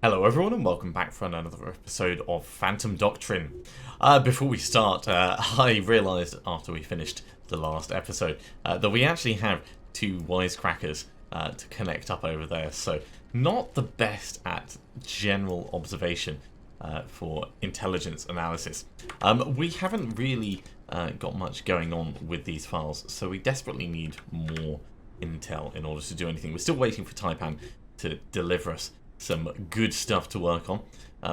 Hello everyone and welcome back for another episode of Phantom Doctrine. Before we start, I realised after we finished the last episode that we actually have two wisecrackers to connect up over there, so not the best at general observation for intelligence analysis. We haven't really got much going on with these files, so we desperately need more intel in order to do anything. We're still waiting for Taipan to deliver us some good stuff to work on.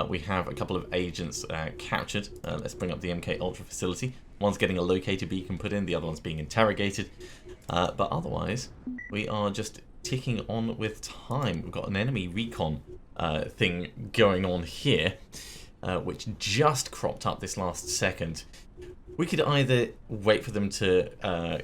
We have a couple of agents captured. Let's bring up the MK Ultra facility. One's getting a locator beacon put in, the other one's being interrogated. But otherwise, we are just ticking on with time. We've got an enemy recon thing going on here, which just cropped up this last second. We could either wait for them to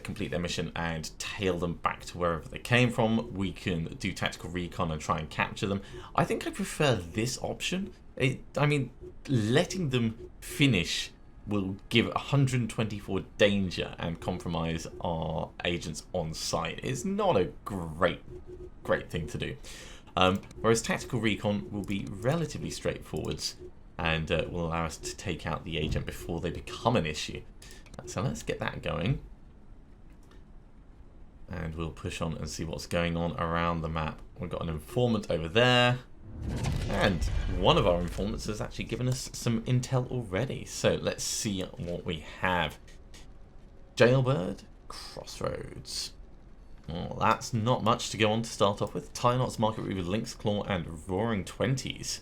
complete their mission and tail them back to wherever they came from. We can do tactical recon and try and capture them. I think I prefer this option. I mean, letting them finish will give 124 danger and compromise our agents on site. It's not a great thing to do. Whereas tactical recon will be relatively straightforward and will allow us to take out the agent before they become an issue. So let's get that going. And we'll push on and see what's going on around the map. We've got an informant over there. And one of our informants has actually given us some intel already. So let's see what we have. Jailbird, Crossroads. Well, that's not much to go on to start off with. Tie knots, Market Reaver, Lynx Claw, and Roaring Twenties.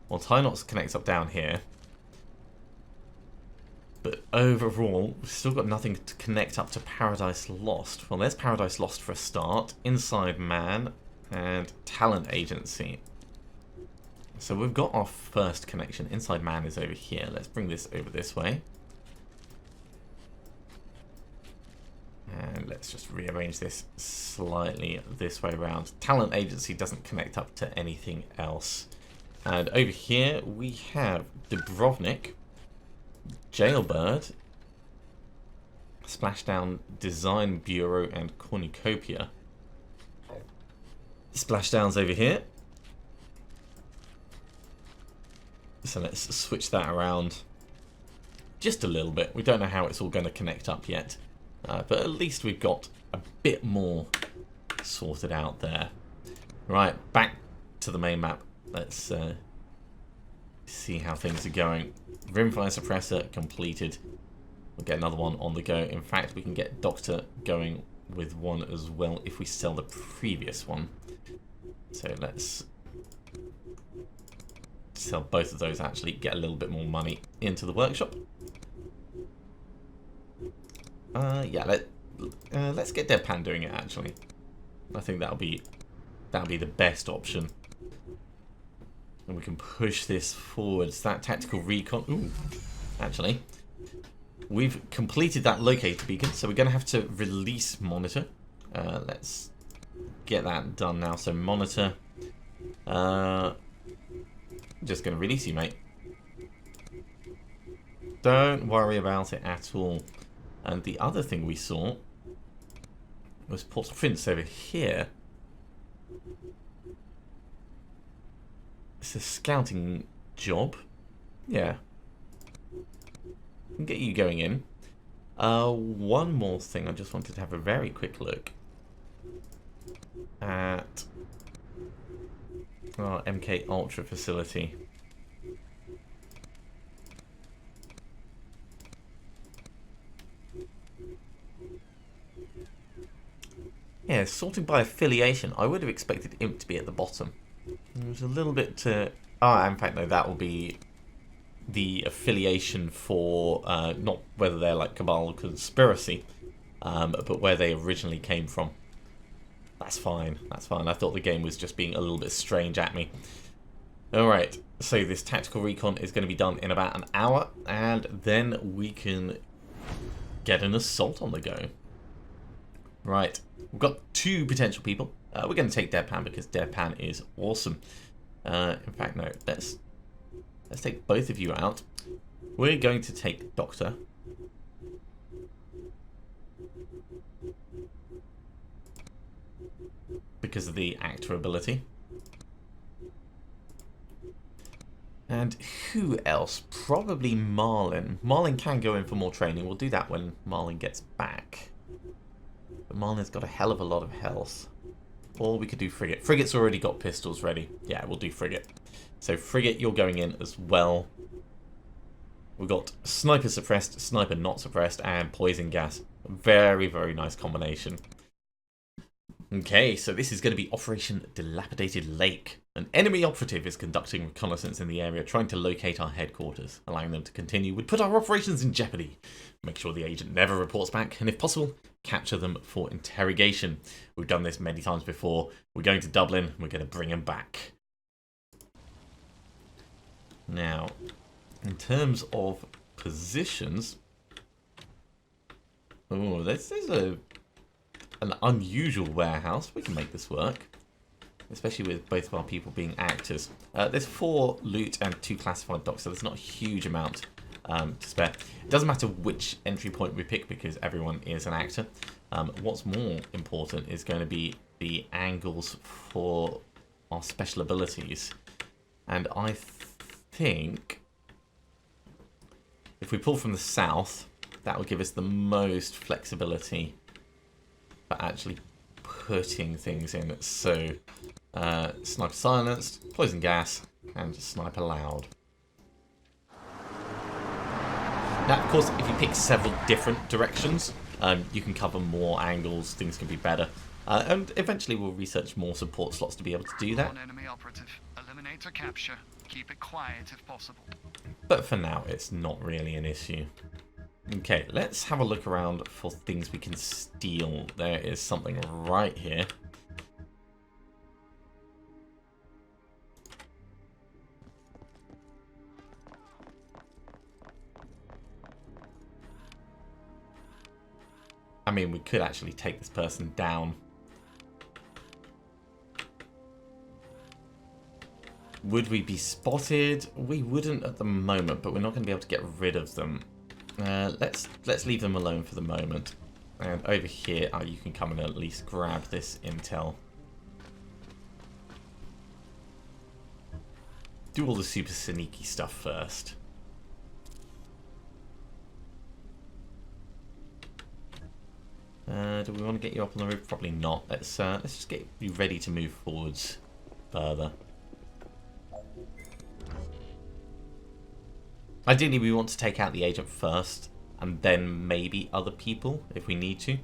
Well, Tie knots connects up down here. But overall, we've still got nothing to connect up to Paradise Lost. Well, there's Paradise Lost for a start. Inside Man and Talent Agency. So we've got our first connection. Inside Man is over here. Let's bring this over this way. And let's just rearrange this slightly this way around. Talent Agency doesn't connect up to anything else. And over here we have Dubrovnik, Jailbird, Splashdown Design Bureau, and Cornucopia. Splashdown's over here. So let's switch that around just a little bit. We don't know how it's all going to connect up yet. But at least we've got a bit more sorted out there. Right, back to the main map. Let's see how things are going. Rimfire suppressor completed. We'll get another one on the go. In fact, we can get Doctor going with one as well if we sell the previous one. So let's sell both of those, actually get a little bit more money into the workshop. Yeah, let's get Deadpan doing it, actually. I think that'll be the best option. And we can push this forwards. That tactical recon. Ooh, actually, we've completed that locator beacon, so we're going to have to release Monitor. Let's get that done now. So Monitor, just going to release you, mate. Don't worry about it at all. And the other thing we saw was Port-au-Prince over here. It's a scouting job. Yeah. Can get you going in. One more thing. I just wanted to have a very quick look at our MK Ultra facility. Yeah, sorting by affiliation. I would have expected Imp to be at the bottom. It was a little bit... in fact, no, that will be the affiliation for... not whether they're like Cabal or Conspiracy, but where they originally came from. That's fine, that's fine. I thought the game was just being a little bit strange at me. Alright, so this tactical recon is going to be done in about an hour, and then we can get an assault on the go. Right, we've got two potential people. We're going to take Deadpan because Deadpan is awesome. In fact, no, let's take both of you out. We're going to take Doctor. because of the actor ability. And who else? Probably Marlin. Marlin can go in for more training. We'll do that when Marlin gets back. But Marlin's got a hell of a lot of health. Or we could do Frigate. Frigate's already got pistols ready. Yeah, we'll do Frigate. So Frigate, you're going in as well. We've got Sniper suppressed, Sniper not suppressed, and Poison gas. Very, very nice combination. Okay, so this is going to be Operation Dilapidated Lake. An enemy operative is conducting reconnaissance in the area, trying to locate our headquarters. Allowing them to continue would put our operations in jeopardy. Make sure the agent never reports back, and if possible, capture them for interrogation. We've done this many times before. We're going to Dublin, we're going to bring them back. Now, in terms of positions... Oh, this is an unusual warehouse. We can make this work. Especially with both of our people being actors. There's 4 loot and 2 classified docks, so there's not a huge amount to spare. It doesn't matter which entry point we pick because everyone is an actor. What's more important is going to be the angles for our special abilities. And I think if we pull from the south, that will give us the most flexibility for actually putting things in. So Sniper silenced, Poison gas, and Sniper loud. Now, of course, if you pick several different directions, you can cover more angles, things can be better. And eventually we'll research more support slots to be able to do that. Enemy operative. Eliminate or capture. Keep it quiet if possible. But for now, it's not really an issue. Okay, let's have a look around for things we can steal. There is something right here. I mean, we could actually take this person down. Would we be spotted? We wouldn't at the moment, but we're not going to be able to get rid of them. Let's leave them alone for the moment. And over here, you can come and at least grab this intel. Do all the super sneaky stuff first. Do we want to get you up on the roof? Probably not. Let's just get you ready to move forwards further. Ideally, we want to take out the agent first, and then maybe other people if we need to.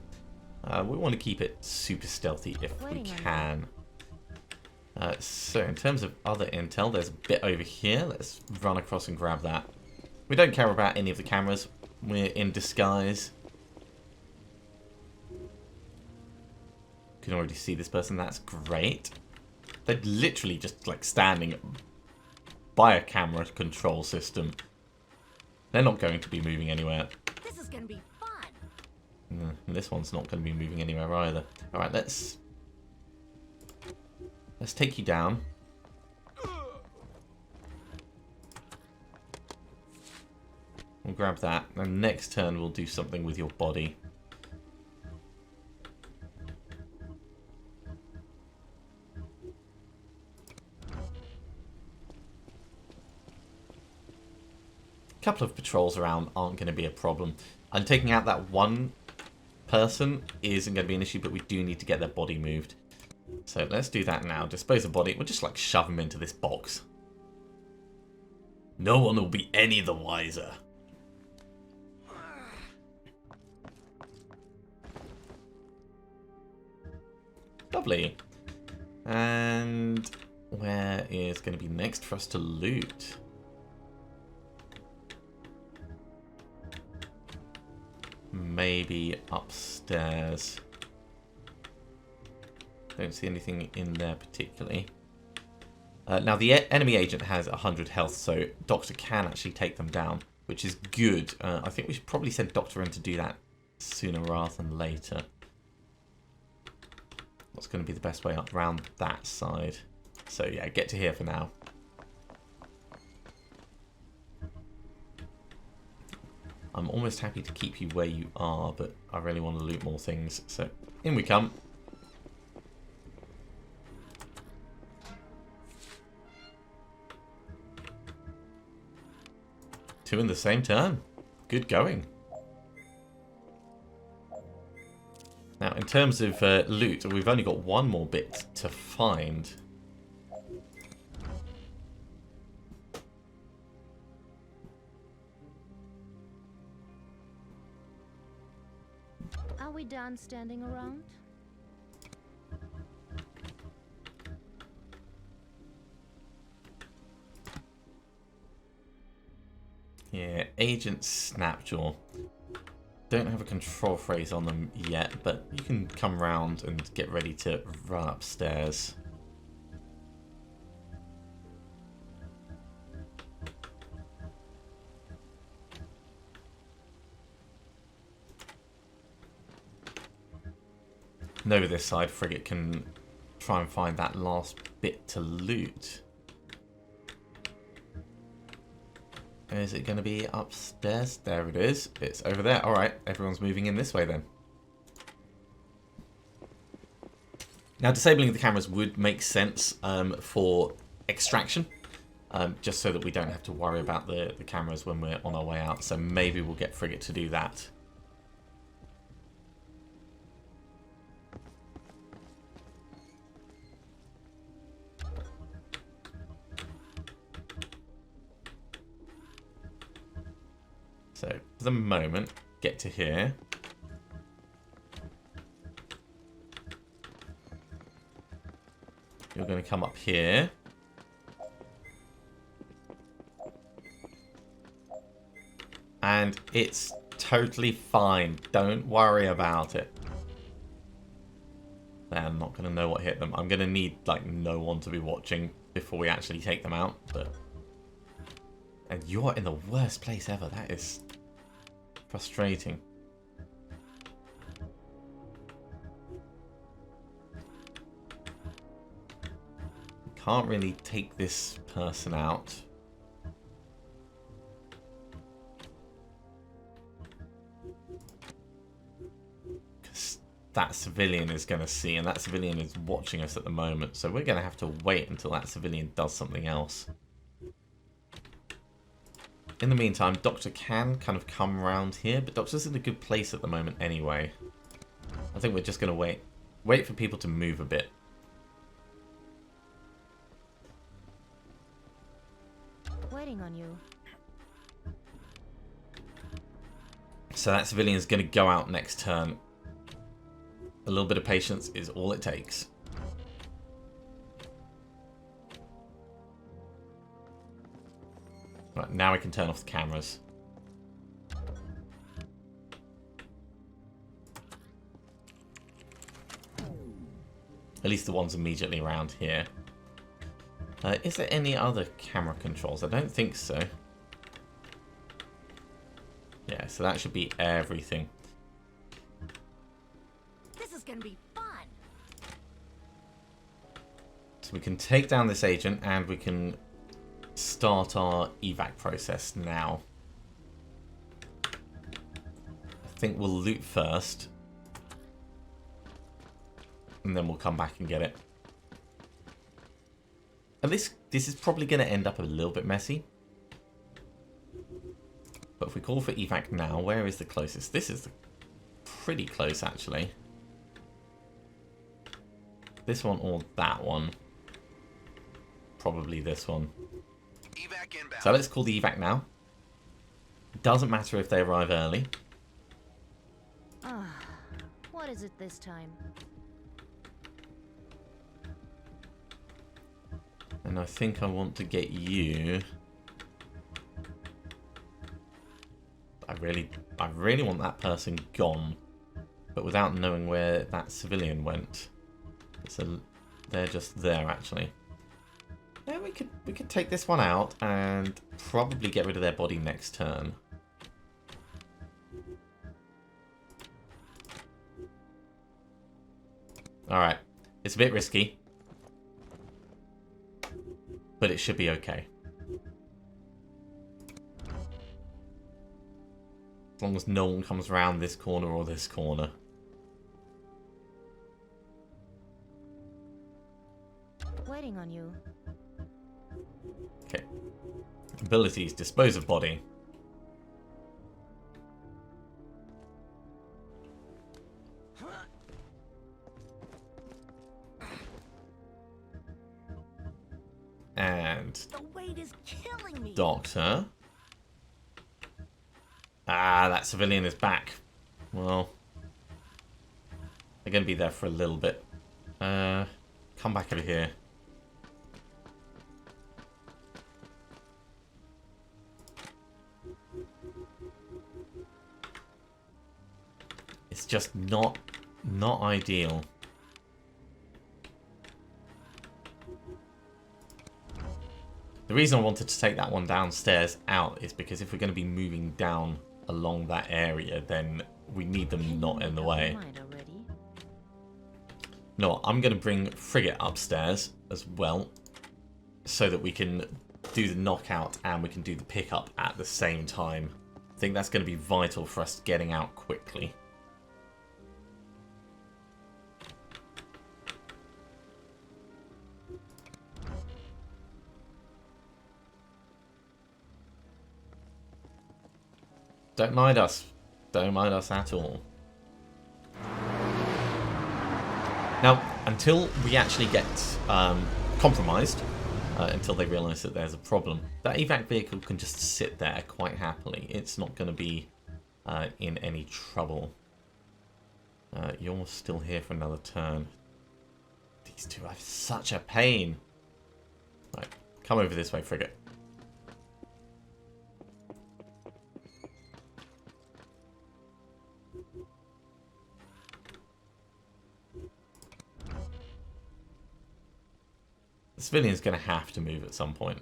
We want to keep it super stealthy if we can. So in terms of other intel, there's a bit over here. Let's run across and grab that. We don't care about any of the cameras. We're in disguise. You can already see this person. That's great. They're literally just like standing by a camera control system. They're not going to be moving anywhere. This is going to be fun. This one's not going to be moving anywhere either. All right, let's take you down. We'll grab that, and next turn we'll do something with your body. A couple of patrols around aren't going to be a problem. And taking out that one person isn't going to be an issue, but we do need to get their body moved. So let's do that now. Dispose of body. We'll just like shove them into this box. No one will be any the wiser. Lovely. And where is going to be next for us to loot? Maybe upstairs. Don't see anything in there particularly. Now the enemy agent has 100 health, so Doctor can actually take them down, which is good. I think we should probably send Doctor in to do that sooner rather than later. What's going to be the best way up around that side? So yeah, get to here for now. I'm almost happy to keep you where you are, but I really want to loot more things. So in we come. 2 in the same turn. Good going. Now, in terms of loot, we've only got one more bit to find. Are we done standing around? Yeah, Agent Snapjaw. Don't have a control phrase on them yet, but you can come round and get ready to run upstairs. And over this side, Frigate can try and find that last bit to loot. Is it going to be upstairs? There it is. It's over there. Alright, everyone's moving in this way then. Now, disabling the cameras would make sense for extraction. Just so that we don't have to worry about the cameras when we're on our way out. So maybe we'll get Frigate to do that. So, for the moment, get to here. You're going to come up here. And it's totally fine. Don't worry about it. They're not going to know what hit them. I'm going to need, like, no one to be watching before we actually take them out. But... And you're in the worst place ever. That is... frustrating. Can't really take this person out. Because that civilian is going to see, and that civilian is watching us at the moment. So we're going to have to wait until that civilian does something else. In the meantime, Doctor can kind of come around here, but Doctor's in a good place at the moment anyway. I think we're just going to wait for people to move a bit. Waiting on you. So that civilian is going to go out next turn. A little bit of patience is all it takes. Right, now we can turn off the cameras. At least the ones immediately around here. Is there any other camera controls? I don't think so. Yeah, so that should be everything. This is gonna be fun. So we can take down this agent and we can start our evac process now. I think we'll loot first. And then we'll come back and get it. And this is probably going to end up a little bit messy. But if we call for evac now, where is the closest? This is pretty close, actually. This one or that one. Probably this one. Evac inbound. So let's call the evac now. Doesn't matter if they arrive early. What is it this time? And I think I want to get you. I really want that person gone, but without knowing where that civilian went. So they're just there actually. Yeah, we could take this one out and probably get rid of their body next turn. Alright. It's a bit risky. But it should be okay. As long as no one comes around this corner or this corner. Waiting on you. Okay. Abilities, dispose of body. And The weight is killing me. Doctor. Ah, that civilian is back. Well, they're going to be there for a little bit. Come back over here. It's just not ideal. The reason I wanted to take that one downstairs out is because if we're going to be moving down along that area, then we need them not in the way. No, I'm going to bring Frigate upstairs as well, so that we can do the knockout and we can do the pickup at the same time. I think that's going to be vital for us getting out quickly. Don't mind us. Don't mind us at all. Now, until we actually get compromised, until they realise that there's a problem, that evac vehicle can just sit there quite happily. It's not going to be in any trouble. You're still here for another turn. These two are such a pain. Right, come over this way, Frigate. The civilian's going to have to move at some point.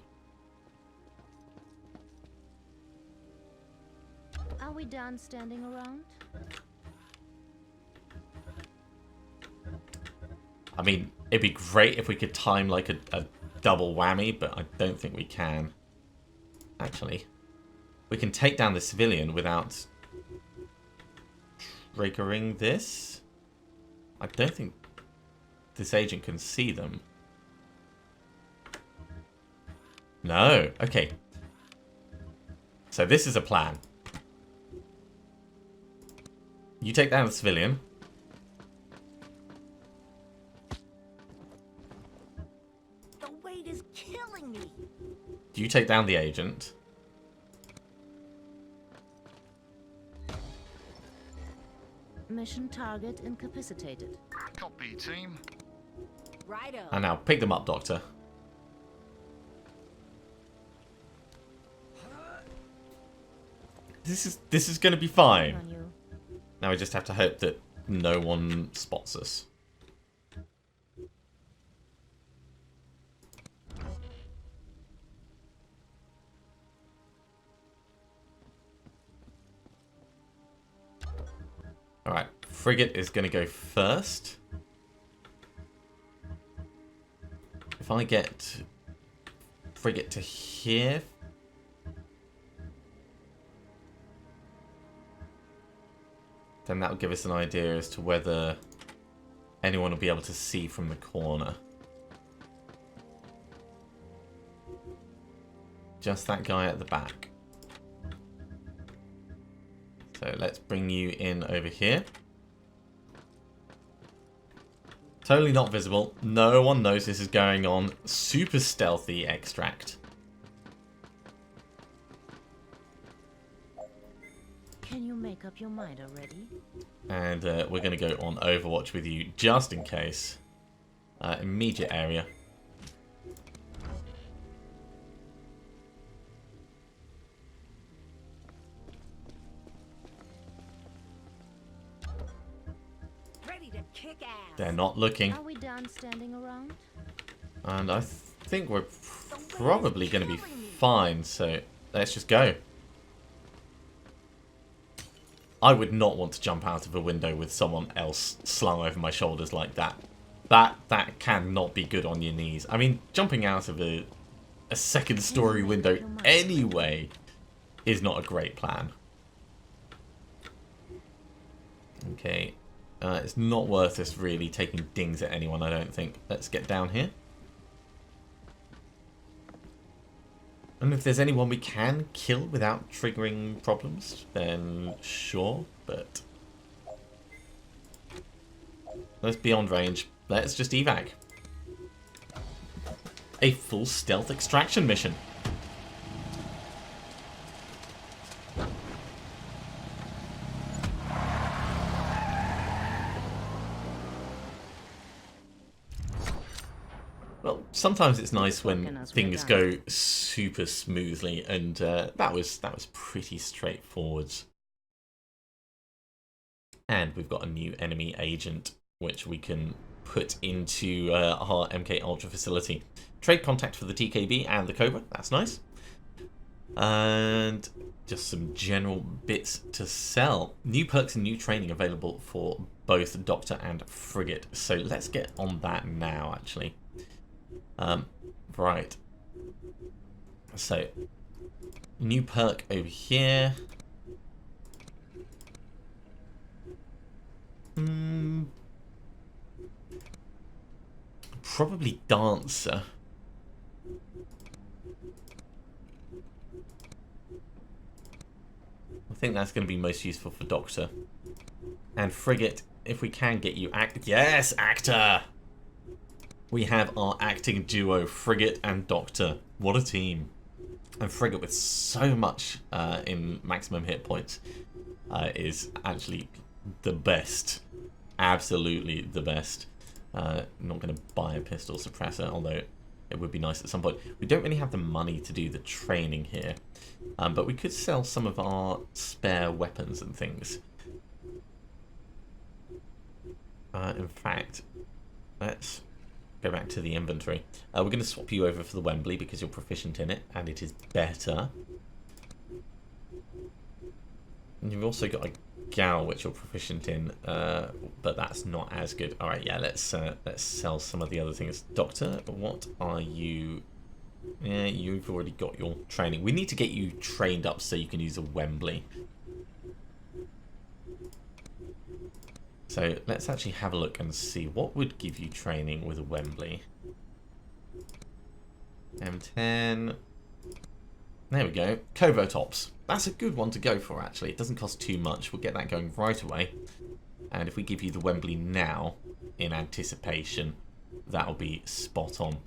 Are we done standing around? I mean, it'd be great if we could time like a double whammy, but I don't think we can. Actually, we can take down the civilian without triggering this. I don't think this agent can see them. No. Okay. So this is a plan. You take down the civilian. The weight is killing me. You take down the agent. Mission target incapacitated. Copy, team. Righto. And now pick them up, Doctor. This is going to be fine. On you. Now we just have to hope that no one spots us. Alright, Frigate is going to go first. If I get Frigate to here, then that will give us an idea as to whether anyone will be able to see from the corner. Just that guy at the back. So let's bring you in over here. Totally not visible. No one knows this is going on. Super stealthy extract. Can you make up your mind already? And we're going to go on Overwatch with you just in case. Immediate area. Ready to kick ass. They're not looking. Are we done standing around? And I think we're probably going to be fine. So let's just go. I would not want to jump out of a window with someone else slung over my shoulders like that. That cannot be good on your knees. I mean, jumping out of a second story window anyway is not a great plan. Okay. It's not worth us really taking dings at anyone, I don't think. Let's get down here. And if there's anyone we can kill without triggering problems, then sure, but let's be on range. Let's just evac. a full stealth extraction mission. Well, sometimes it's nice when things go super smoothly, and that was pretty straightforward. And we've got a new enemy agent, which we can put into our MK Ultra facility. Trade contact for the TKB and the Cobra, that's nice. And just some general bits to sell. New perks and new training available for both Doctor and Frigate. So let's get on that now, actually. Right. So, new perk over here. Probably Dancer. I think that's going to be most useful for Doctor. And Frigate, if we can get you yes, Actor! We have our acting duo, Frigate and Doctor. What a team. And Frigate with so much in maximum hit points is actually the best. Absolutely the best. Not going to buy a pistol suppressor, although it would be nice at some point. We don't really have the money to do the training here. But we could sell some of our spare weapons and things. In fact, let's go back to the inventory. We're going to swap you over for the Wembley because you're proficient in it, and it is better. And you've also got a Gal, which you're proficient in, but that's not as good. All right, yeah, let's sell some of the other things. Doctor, what are you? Yeah, you've already got your training. We need to get you trained up so you can use a Wembley. So let's actually have a look and see what would give you training with a Wembley. M10. There we go. Kovo tops. That's a good one to go for, actually. It doesn't cost too much. We'll get that going right away. And if we give you the Wembley now, in anticipation, that'll be spot on.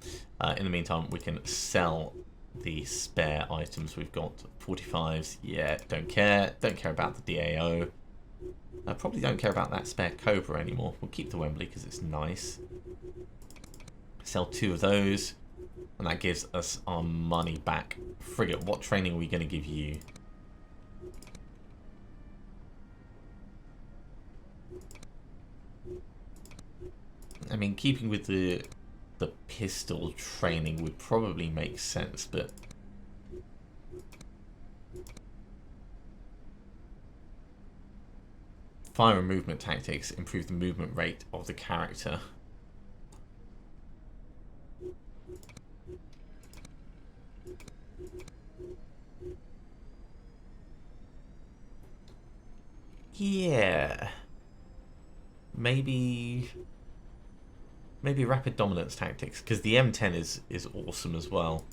In the meantime, we can sell the spare items. We've got 45s. Yeah, don't care. Don't care about the DAO. I probably don't care about that spare Cobra anymore. We'll keep the Wembley because it's nice. Sell 2 of those. And that gives us our money back. Frigate, what training are we going to give you? I mean, keeping with the pistol training would probably make sense, but fire and movement tactics improve the movement rate of the character. Yeah. Maybe rapid dominance tactics, because the M10 is awesome as well.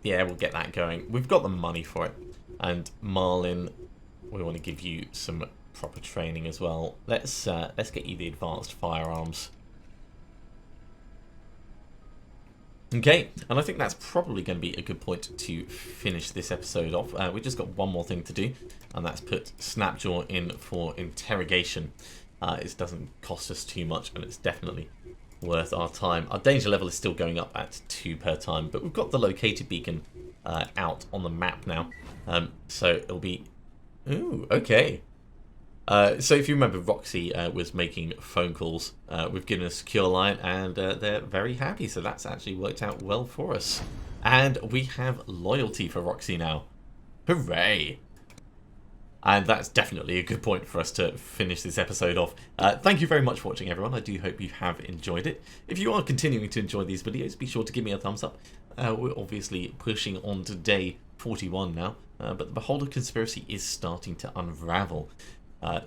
Yeah, we'll get that going. We've got the money for it. And Marlin, we want to give you some proper training as well. Let's get you the advanced firearms. Okay, and I think that's probably going to be a good point to finish this episode off. We've just got one more thing to do, and that's put Snapjaw in for interrogation. It doesn't cost us too much, and it's definitely worth our time. Our danger level is still going up at 2 per time, but we've got the located beacon out on the map now. So it'll be... Ooh, okay. So if you remember, Roxy was making phone calls. We've given a secure line, and they're very happy. So that's actually worked out well for us. And we have loyalty for Roxy now. Hooray! And that's definitely a good point for us to finish this episode off. Thank you very much for watching, everyone. I do hope you have enjoyed it. If you are continuing to enjoy these videos, be sure to give me a thumbs up. We're obviously pushing on to day 41 now, but the Beholder conspiracy is starting to unravel.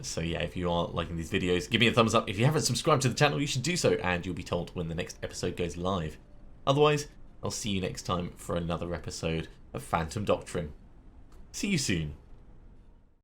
So yeah, if you are liking these videos, give me a thumbs up. If you haven't subscribed to the channel, you should do so, and you'll be told when the next episode goes live. Otherwise, I'll see you next time for another episode of Phantom Doctrine. See you soon.